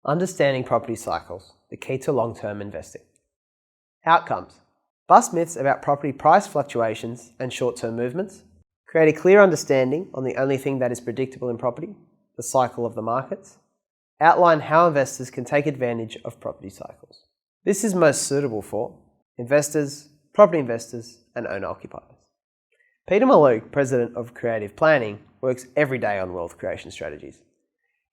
Understanding property cycles, the key to long-term investing. Outcomes. Bust myths about property price fluctuations and short-term movements. Create a clear understanding on the only thing that is predictable in property, the cycle of the markets. Outline how investors can take advantage of property cycles. This is most suitable for investors, property investors, and owner-occupiers. Peter Mallouk, President of Creative Planning, works every day on wealth creation strategies.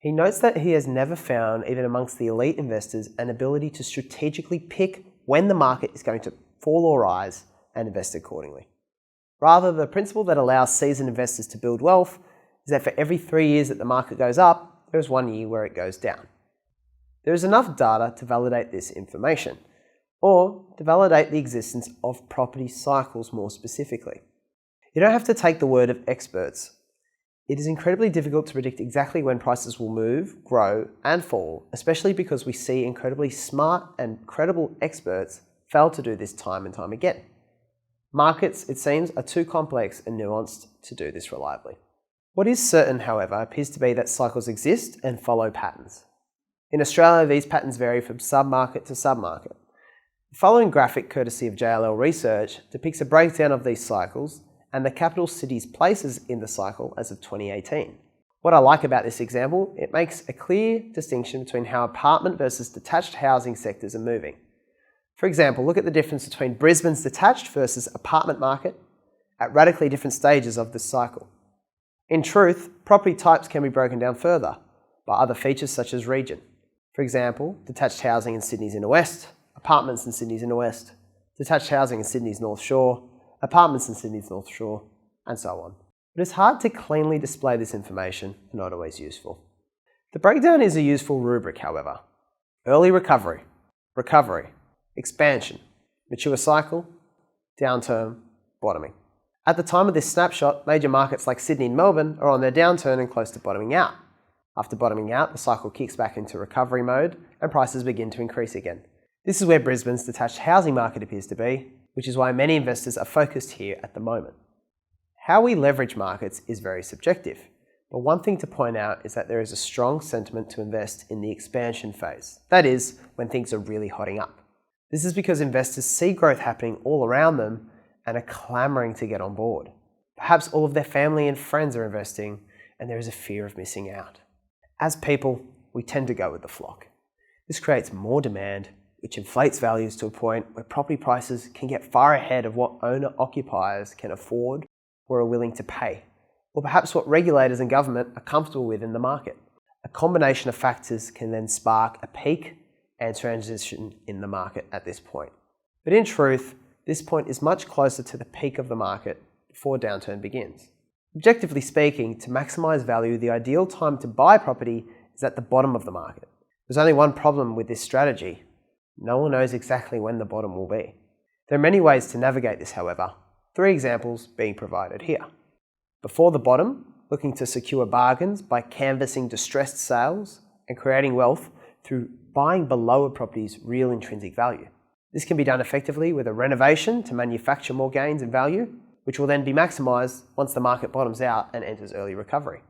He notes that he has never found, even amongst the elite investors, an ability to strategically pick when the market is going to fall or rise and invest accordingly. Rather, the principle that allows seasoned investors to build wealth is that for every 3 years that the market goes up, there is 1 year where it goes down. There is enough data to validate this information, or to validate the existence of property cycles more specifically. You don't have to take the word of experts. It is incredibly difficult to predict exactly when prices will move, grow, and fall, especially because we see incredibly smart and credible experts fail to do this time and time again. Markets, it seems, are too complex and nuanced to do this reliably. What is certain, however, appears to be that cycles exist and follow patterns. In Australia, these patterns vary from sub-market to sub-market. The following graphic, courtesy of JLL Research, depicts a breakdown of these cycles and the capital cities' places in the cycle as of 2018. What I like about this example, it makes a clear distinction between how apartment versus detached housing sectors are moving. For example, look at the difference between Brisbane's detached versus apartment market at radically different stages of this cycle. In truth, property types can be broken down further by other features such as region. For example, detached housing in Sydney's inner west, apartments in Sydney's inner west, detached housing in Sydney's North Shore, apartments in Sydney's North Shore, and so on. But it's hard to cleanly display this information and not always useful. The breakdown is a useful rubric, however. Early recovery, recovery, expansion, mature cycle, downturn, bottoming. At the time of this snapshot, major markets like Sydney and Melbourne are on their downturn and close to bottoming out. After bottoming out, the cycle kicks back into recovery mode and prices begin to increase again. This is where Brisbane's detached housing market appears to be, which is why many investors are focused here at the moment. How we leverage markets is very subjective, but one thing to point out is that there is a strong sentiment to invest in the expansion phase, that is, when things are really hotting up. This is because investors see growth happening all around them and are clamoring to get on board. Perhaps all of their family and friends are investing, and there is a fear of missing out. As people, we tend to go with the flock. This creates more demand, which inflates values to a point where property prices can get far ahead of what owner-occupiers can afford or are willing to pay, or perhaps what regulators and government are comfortable with in the market. A combination of factors can then spark a peak and transition in the market at this point. But in truth, this point is much closer to the peak of the market before downturn begins. Objectively speaking, to maximize value, the ideal time to buy property is at the bottom of the market. There's only one problem with this strategy. No one knows exactly when the bottom will be. There are many ways to navigate this, however, 3 examples being provided here. Before the bottom, looking to secure bargains by canvassing distressed sales and creating wealth through buying below a property's real intrinsic value. This can be done effectively with a renovation to manufacture more gains in value, which will then be maximised once the market bottoms out and enters early recovery.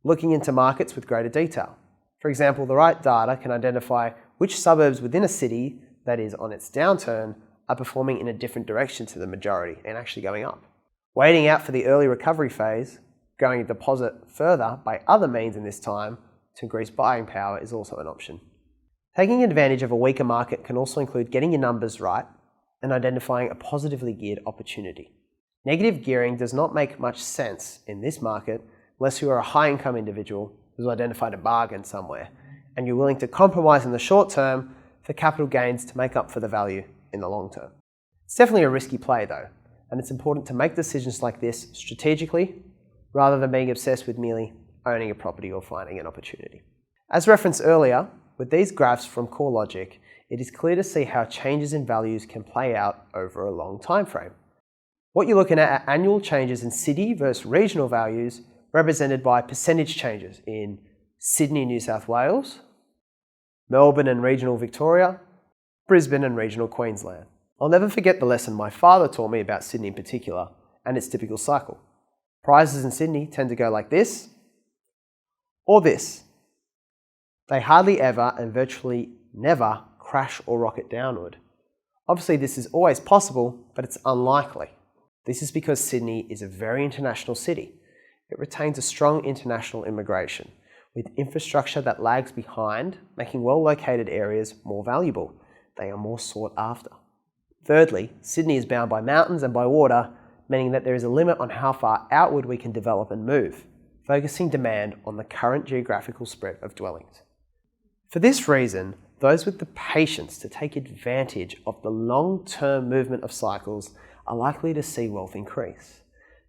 Looking into markets with greater detail. For example, the right data can identify which suburbs within a city that is on its downturn are performing in a different direction to the majority and actually going up. Waiting out for the early recovery phase, going a deposit further by other means in this time to increase buying power is also an option. Taking advantage of a weaker market can also include getting your numbers right and identifying a positively geared opportunity. Negative gearing does not make much sense in this market unless you are a high-income individual who's identified a bargain somewhere and you're willing to compromise in the short term for capital gains to make up for the value in the long term. It's definitely a risky play though, and it's important to make decisions like this strategically rather than being obsessed with merely owning a property or finding an opportunity. As referenced earlier, with these graphs from CoreLogic, it is clear to see how changes in values can play out over a long time frame. What you're looking at are annual changes in city versus regional values represented by percentage changes in Sydney, New South Wales, Melbourne and regional Victoria, Brisbane and regional Queensland. I'll never forget the lesson my father taught me about Sydney in particular and its typical cycle. Prices in Sydney tend to go like this or this. They hardly ever and virtually never crash or rocket downward. Obviously, this is always possible, but it's unlikely. This is because Sydney is a very international city. It retains a strong international immigration, with infrastructure that lags behind, making well-located areas more valuable. They are more sought after. Thirdly, Sydney is bound by mountains and by water, meaning that there is a limit on how far outward we can develop and move, focusing demand on the current geographical spread of dwellings. For this reason, those with the patience to take advantage of the long-term movement of cycles are likely to see wealth increase.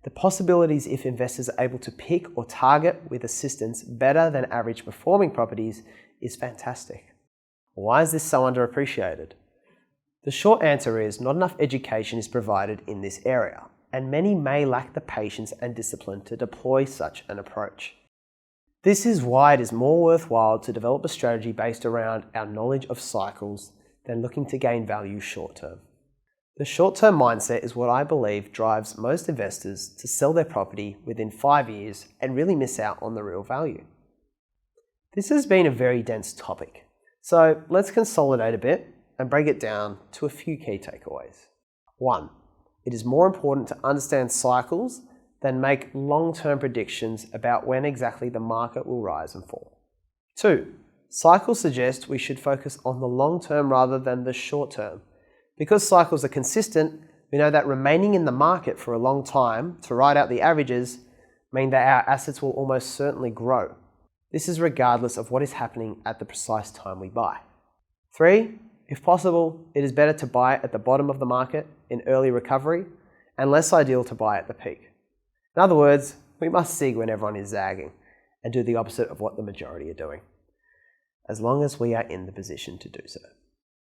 The possibilities if investors are able to pick or target with assistance better than average performing properties is fantastic. Why is this so underappreciated? The short answer is not enough education is provided in this area, and many may lack the patience and discipline to deploy such an approach. This is why it is more worthwhile to develop a strategy based around our knowledge of cycles than looking to gain value short term. The short-term mindset is what I believe drives most investors to sell their property within 5 years and really miss out on the real value. This has been a very dense topic, so let's consolidate a bit and break it down to a few key takeaways. 1. It is more important to understand cycles than make long-term predictions about when exactly the market will rise and fall. 2. Cycles suggest we should focus on the long term rather than the short term. Because cycles are consistent, we know that remaining in the market for a long time to ride out the averages mean that our assets will almost certainly grow. This is regardless of what is happening at the precise time we buy. 3. If possible, it is better to buy at the bottom of the market in early recovery and less ideal to buy at the peak. In other words, we must sig when everyone is zagging and do the opposite of what the majority are doing, as long as we are in the position to do so.